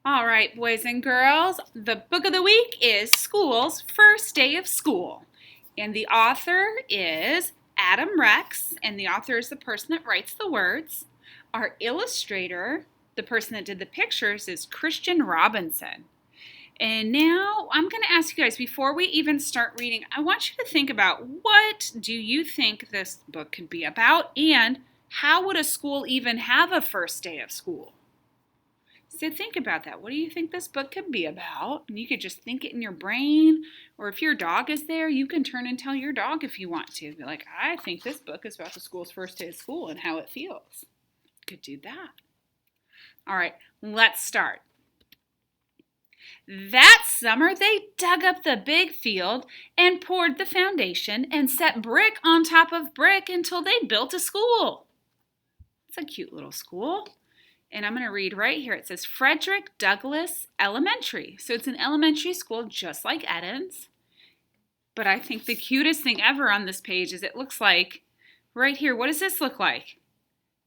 All right, boys and girls, the book of the week is School's First Day of School. And the author is Adam Rex, and the author is the person that writes the words. Our illustrator, the person that did the pictures, is Christian Robinson. And now I'm going to ask you guys, before we even start reading, I want you to think about what do you think this book could be about, and how would a school even have a first day of school? So think about that. What do you think this book could be about? And you could just think it in your brain. Or if your dog is there, you can turn and tell your dog if you want to. Be like, I think this book is about the school's first day of school and how it feels. You could do that. All right, let's start. That summer, they dug up the big field and poured the foundation and set brick on top of brick until they built a school. It's a cute little school. And I'm going to read right here. It says Frederick Douglass Elementary. So it's an elementary school just like Eden's. But I think the cutest thing ever on this page is it looks like, right here, what does this look like?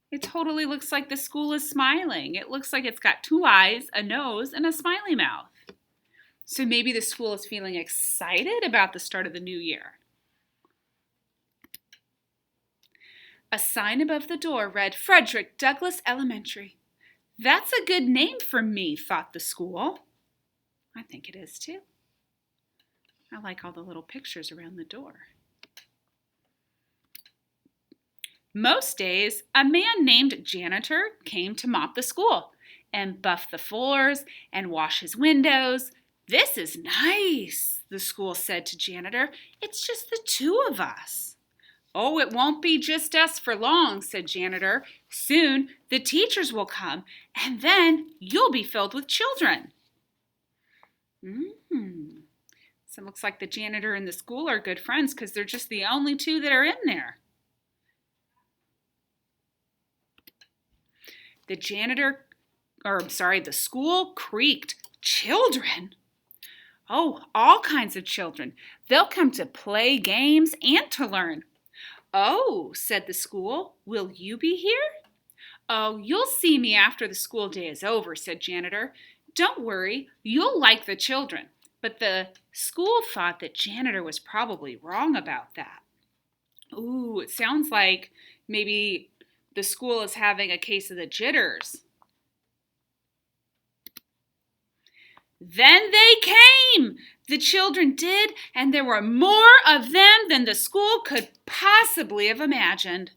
It totally looks like the school is smiling. It looks like it's got two eyes, a nose, and a smiley mouth. So maybe the school is feeling excited about the start of the new year. A sign above the door read Frederick Douglass Elementary. That's a good name for me, thought the school. I think it is too. I like all the little pictures around the door. Most days, a man named Janitor came to mop the school and buff the floors and wash his windows. This is nice, the school said to Janitor. It's just the two of us. Oh, it won't be just us for long, said Janitor. Soon the teachers will come, and then you'll be filled with children. So it looks like the janitor and the school are good friends because they're just the only two that are in there. The school creaked. Children? Oh, all kinds of children. They'll come to play games and to learn. Oh, said the school, will you be here? Oh, you'll see me after the school day is over, said Janitor. Don't worry, you'll like the children. But the school thought that Janitor was probably wrong about that. Ooh, it sounds like maybe the school is having a case of the jitters. Then they came! The children did, and there were more of them than the school could possibly have imagined.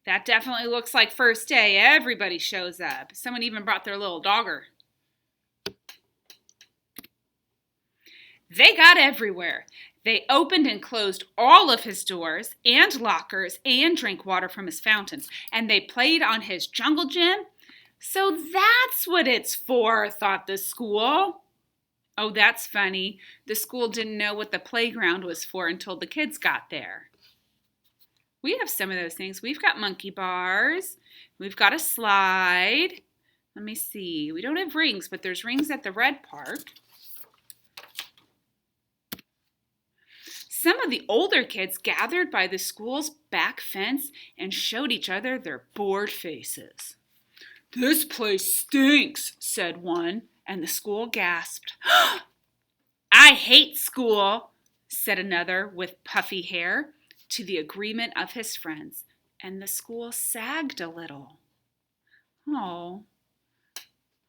That definitely looks like first day. Everybody shows up. Someone even brought their little dogger. They got everywhere. They opened and closed all of his doors and lockers and drank water from his fountains. And they played on his jungle gym. So that's what it's for, thought the school. Oh, that's funny. The school didn't know what the playground was for until the kids got there. We have some of those things. We've got monkey bars. We've got a slide. Let me see. We don't have rings, but there's rings at the red park. Some of the older kids gathered by the school's back fence and showed each other their bored faces. This place stinks, said one, and the school gasped. I hate school, said another with puffy hair, to the agreement of his friends, and the school sagged a little. Oh,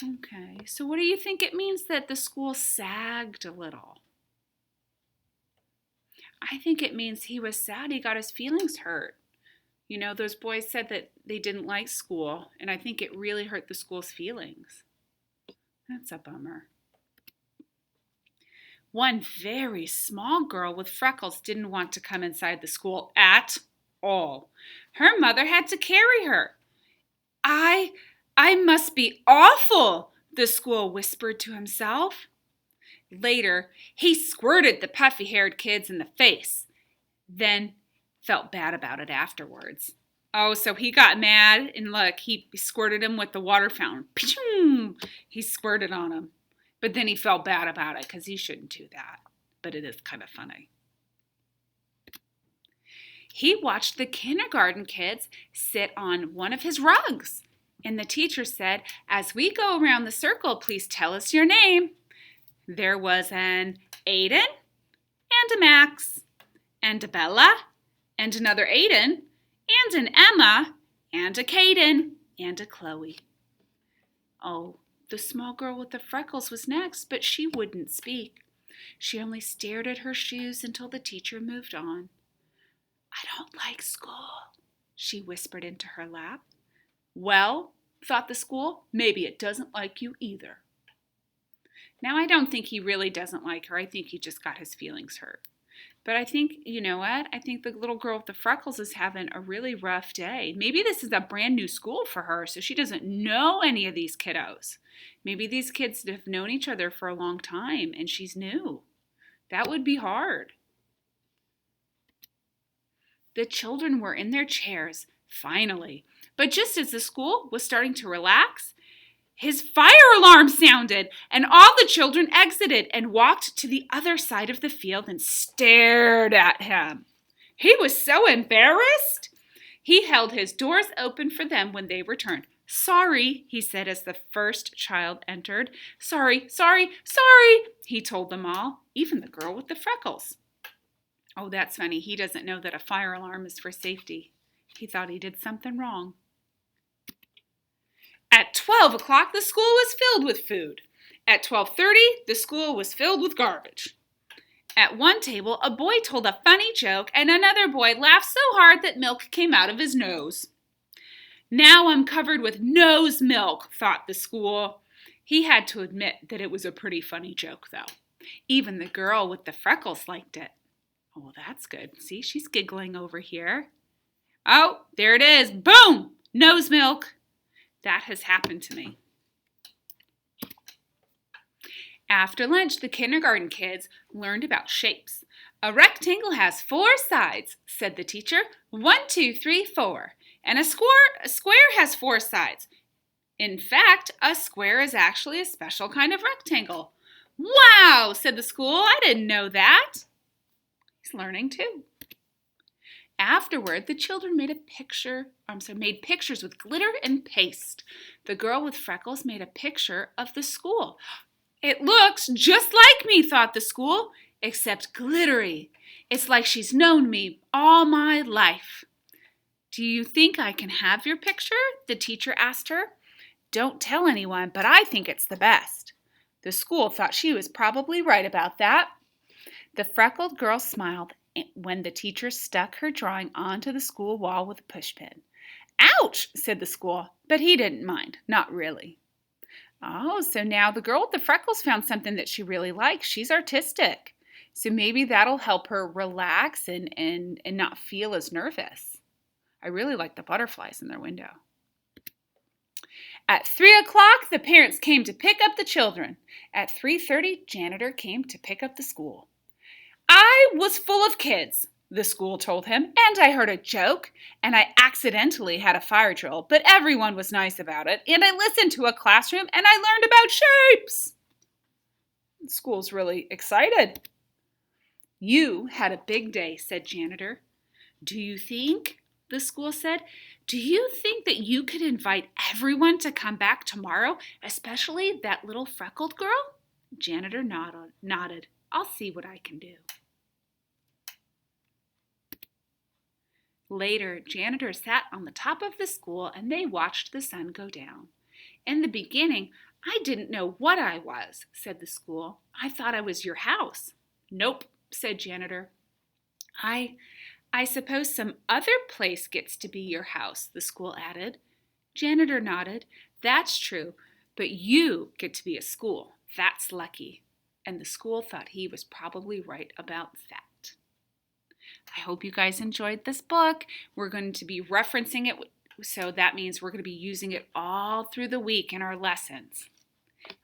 okay. So what do you think it means that the school sagged a little? I think it means he was sad. He got his feelings hurt. You know, those boys said that they didn't like school, and I think it really hurt the school's feelings. That's a bummer. One very small girl with freckles didn't want to come inside the school at all. Her mother had to carry her. I must be awful, the school whispered to himself. Later, he squirted the puffy-haired kids in the face, then felt bad about it afterwards. Oh, so he got mad, and look, he squirted him with the water fountain. He squirted on him. But then he felt bad about it because he shouldn't do that. But it is kind of funny. He watched the kindergarten kids sit on one of his rugs And the teacher said, "As we go around the circle, please tell us your name." There was an Aiden and a Max and a Bella and another Aiden and an Emma and a Caden and a Chloe. Oh, the small girl with the freckles was next, but she wouldn't speak. She only stared at her shoes until the teacher moved on. "I don't like school," she whispered into her lap. "Well," thought the school, "maybe it doesn't like you either." Now, I don't think he really doesn't like her. I think he just got his feelings hurt. But I think, you know what? I think the little girl with the freckles is having a really rough day. Maybe this is a brand new school for her, so she doesn't know any of these kiddos. Maybe these kids have known each other for a long time and she's new. That would be hard. The children were in their chairs, finally. But just as the school was starting to relax, his fire alarm sounded, and all the children exited and walked to the other side of the field and stared at him. He was so embarrassed. He held his doors open for them when they returned. "Sorry," he said as the first child entered. "Sorry, sorry, sorry," he told them all, even the girl with the freckles. Oh, that's funny. He doesn't know that a fire alarm is for safety. He thought he did something wrong. At 12 o'clock, the school was filled with food. At 12:30, the school was filled with garbage. At one table, a boy told a funny joke, and another boy laughed so hard that milk came out of his nose. "Now I'm covered with nose milk," thought the school. He had to admit that it was a pretty funny joke, though. Even the girl with the freckles liked it. Oh, well, that's good. See, she's giggling over here. Oh, there it is. Boom! Nose milk. That has happened to me. After lunch, the kindergarten kids learned about shapes. "A rectangle has 4 sides," said the teacher. 1, 2, 3, 4. And a square has 4 sides. In fact, a square is actually a special kind of rectangle. "Wow," said the school. "I didn't know that." He's learning too. Afterward, the children made pictures with glitter and paste. The girl with freckles made a picture of the school. "It looks just like me," thought the school, "except glittery. It's like she's known me all my life." "Do you think I can have your picture?" the teacher asked her. "Don't tell anyone, but I think it's the best." The school thought she was probably right about that. The freckled girl smiled when the teacher stuck her drawing onto the school wall with a pushpin. "Ouch," said the school, but he didn't mind, not really. Oh, so now the girl with the freckles found something that she really likes. She's artistic. So maybe that'll help her relax and not feel as nervous. I really like the butterflies in their window. At 3 o'clock, the parents came to pick up the children. At 3:30, janitor came to pick up the school. "I was full of kids," the school told him, "and I heard a joke, and I accidentally had a fire drill, but everyone was nice about it, and I listened to a classroom, and I learned about shapes." The school's really excited. "You had a big day," said janitor. "Do you think," the school said, "do you think that you could invite everyone to come back tomorrow, especially that little freckled girl?" Janitor nodded. "I'll see what I can do." Later, janitor sat on the top of the school and they watched the sun go down. "In the beginning, I didn't know what I was," said the school. "I thought I was your house." "Nope," said janitor. I suppose some other place gets to be your house," the school added. Janitor nodded. "That's true, but you get to be a school. That's lucky." And the school thought he was probably right about that. I hope you guys enjoyed this book. We're going to be referencing it, so that means we're going to be using it all through the week in our lessons.